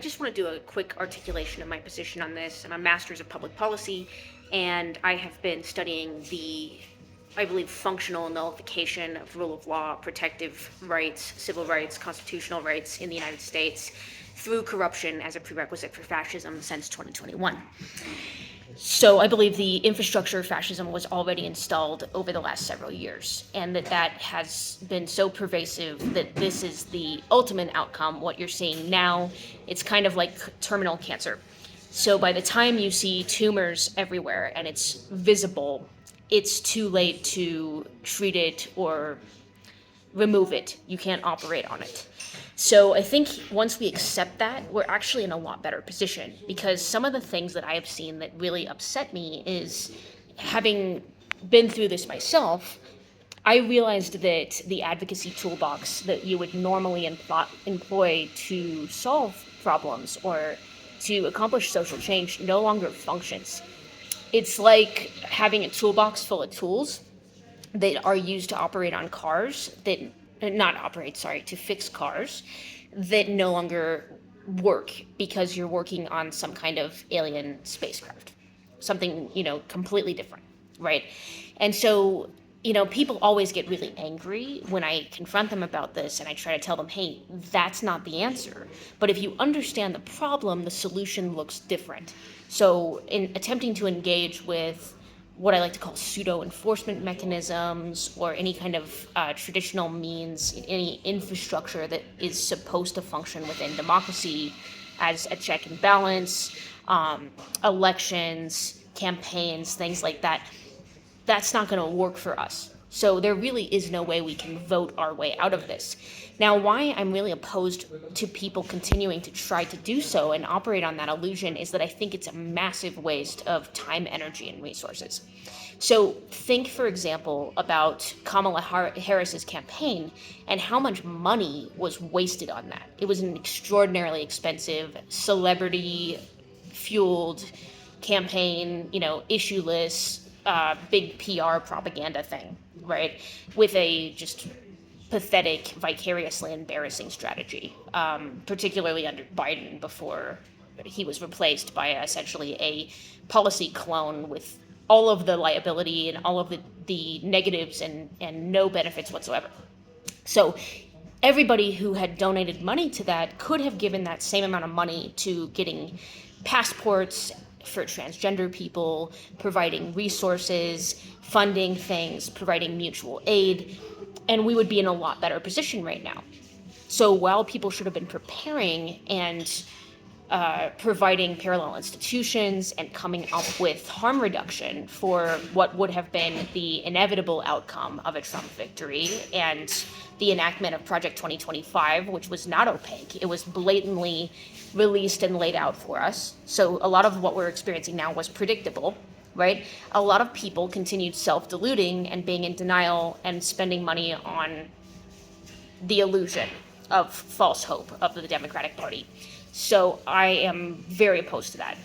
just want to do a quick articulation of my position on this. I'm a master's of public policy, and I have been studying I believe, functional nullification of rule of law, protective rights, civil rights, constitutional rights in the United States through corruption as a prerequisite for fascism since 2021. So I believe the infrastructure of fascism was already installed over the last several years, and that has been so pervasive that this is the ultimate outcome. What you're seeing now, it's kind of like terminal cancer. So by the time you see tumors everywhere and it's visible, it's too late to treat it or remove it. You can't operate on it. So I think once we accept that, we're actually in a lot better position, because some of the things that I have seen that really upset me is, having been through this myself, I realized that the advocacy toolbox that you would normally employ to solve problems or to accomplish social change no longer functions. It's like having a toolbox full of tools that are used to operate on cars to fix cars that no longer work because you're working on some kind of alien spacecraft, something, completely different, right? And so, people always get really angry when I confront them about this, and I try to tell them, hey, that's not the answer. But if you understand the problem, the solution looks different. So in attempting to engage with what I like to call pseudo-enforcement mechanisms, or any kind of traditional means, any infrastructure that is supposed to function within democracy as a check and balance, elections, campaigns, things like that, that's not going to work for us. So there really is no way we can vote our way out of this. Now, why I'm really opposed to people continuing to try to do so and operate on that illusion is that I think it's a massive waste of time, energy, and resources. So think, for example, about Kamala Harris's campaign and how much money was wasted on that. It was an extraordinarily expensive, celebrity-fueled campaign, issue-less, big PR propaganda thing, right? With a just pathetic, vicariously embarrassing strategy, particularly under Biden before he was replaced by essentially a policy clone with all of the liability and all of the negatives and no benefits whatsoever. So everybody who had donated money to that could have given that same amount of money to getting passports for transgender people, providing resources, funding things, providing mutual aid, and we would be in a lot better position right now. So while people should have been preparing and providing parallel institutions and coming up with harm reduction for what would have been the inevitable outcome of a Trump victory and the enactment of Project 2025, which was not opaque, it was blatantly released and laid out for us. So a lot of what we're experiencing now was predictable, right? A lot of people continued self-deluding and being in denial and spending money on the illusion of false hope of the Democratic Party. So I am very opposed to that.